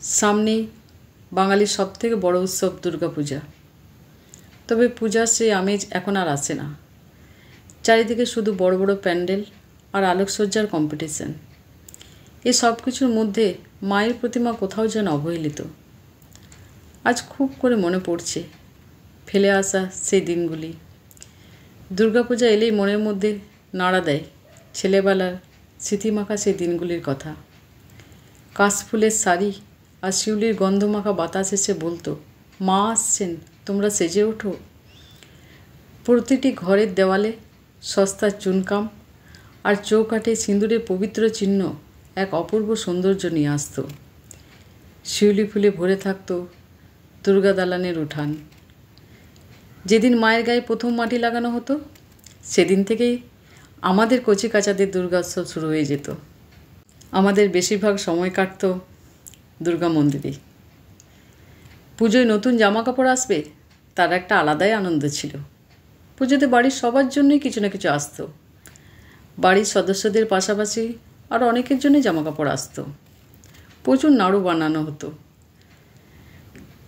সামনেই বাঙালির সবথেকে বড় উৎসব দুর্গাপূজা। তবে পূজার সেই আমেজ এখন আর আসে না। চারিদিকে শুধু বড় বড় প্যান্ডেল আর আলোকসজ্জার কম্পিটিশন। এই সব কিছুর মধ্যে মায়ের প্রতিমা কোথাও যেন অবহেলিত। আজ খুব করে মনে পড়ছে ফেলে আসা সেই দিনগুলি। দুর্গাপূজা এলেই মনের মধ্যে নাড়া দেয় ছেলেবেলার স্মৃতিমাখা সেই দিনগুলির কথা। কাশফুলের শাড়ি আর শিউলির গন্ধমাখা বাতাস এসে বলতো, মা আসছেন, তোমরা সেজে ওঠো। প্রতিটি ঘরের দেওয়ালে সস্তার চুনকাম আর চৌকাঠে সিঁদুরের পবিত্র চিহ্ন এক অপূর্ব সৌন্দর্য নিয়ে আসত। শিউলি ফুলে ভরে থাকতো দুর্গা দালানের উঠান। যেদিন মায়ের গায়ে প্রথম মাটি লাগানো হতো সেদিন থেকেই আমাদের কচি কাচাদের দুর্গোৎসব শুরু হয়ে যেত। আমাদের বেশিরভাগ সময় কাটতো দুর্গা মন্দিরে। পুজোয় নতুন জামা কাপড় আসবে তার একটা আলাদাই আনন্দ ছিল। পুজোতে বাড়ির সবার জন্যই কিছু না কিছু আসতো। বাড়ির সদস্যদের পাশাপাশি আর অনেকের জন্যই জামা কাপড় আসতো। প্রচুর নাড়ু বানানো হতো।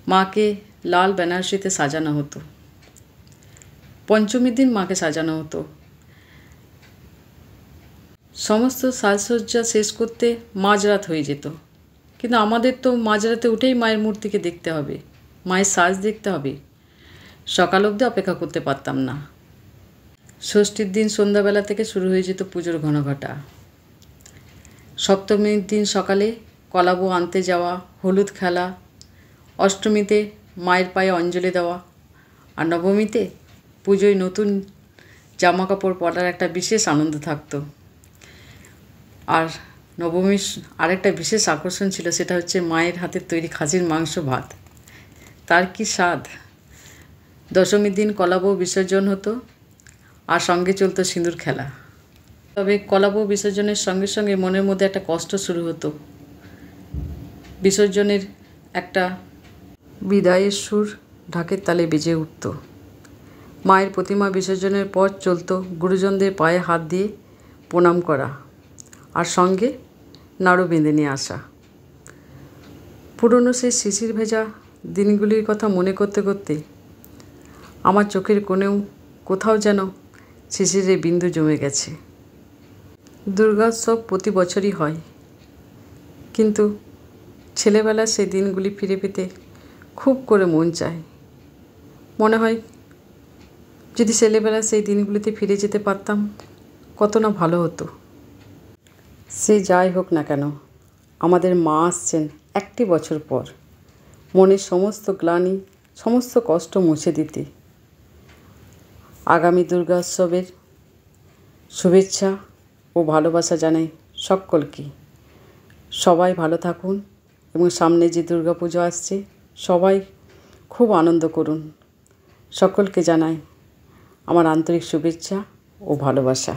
মাকে লাল বেনারসিতে সাজানো হতো। পঞ্চমীর দিন মাকে সাজানো হতো। সমস্ত সাজসজ্জা শেষ করতে মাঝরাত হয়ে যেত। কিন্তু আমাদের তো মাঝরাতে উঠেই মায়ের মূর্তিকে দেখতে হবে, মায়ের সাজ দেখতে হবে। সকাল অবধি অপেক্ষা করতে পারতাম না। ষষ্ঠীর দিন সন্ধ্যাবেলা থেকে শুরু হয়ে যেত পুজোর ঘনঘটা। সপ্তমীর দিন সকালে কলাবউ আনতে যাওয়া, হলুদ খেলা। অষ্টমীতে মায়ের পায়ে অঞ্জলি দেওয়া। আর নবমীতে পুজোয় নতুন জামা কাপড় পরার একটা বিশেষ আনন্দ থাকতো। আর নবমীর আরেকটা বিশেষ আকর্ষণ ছিল, সেটা হচ্ছে মায়ের হাতের তৈরি খাসির মাংস ভাত। তার কি স্বাদ! দশমীর দিন কলাবউ বিসর্জন হতো আর সঙ্গে চলতো সিঁদুর খেলা। তবে কলাবউ বিসর্জনের সঙ্গে সঙ্গে মনের মধ্যে একটা কষ্ট শুরু হতো। বিসর্জনের একটা বিদায়ের সুর ঢাকের তালে বেজে উঠত। মায়ের প্রতিমা বিসর্জনের পর চলতো গুরুজনদের পায়ে হাত দিয়ে প্রণাম করা আর সঙ্গে নাড়ু বেঁধে নিয়ে আসা। পুরনো সেই শিশির ভেজা দিনগুলির কথা মনে করতে করতে আমার চোখের কোণেও কোথাও যেন শিশিরের বিন্দু জমে গেছে। দুর্গোৎসব প্রতি বছরই হয়, কিন্তু ছেলেবেলার সেই দিনগুলি ফিরে পেতে খুব করে মন চায়। মনে হয় যদি ছেলেবেলার সেই দিনগুলিতে ফিরে যেতে পারতাম কত না ভালো হতো। সে যাই হোক না কেন, আমাদের মা আসছেন একটি বছর পর মনের সমস্ত গ্লানি, সমস্ত কষ্ট মুছে দিতে। আগামী দুর্গোৎসবের শুভেচ্ছা ও ভালোবাসা জানাই সকলকে। সবাই ভালো থাকুন এবং সামনে যে দুর্গাপুজো আসছে সবাই খুব আনন্দ করুন। সকলকে জানাই আমার আন্তরিক শুভেচ্ছা ও ভালোবাসা।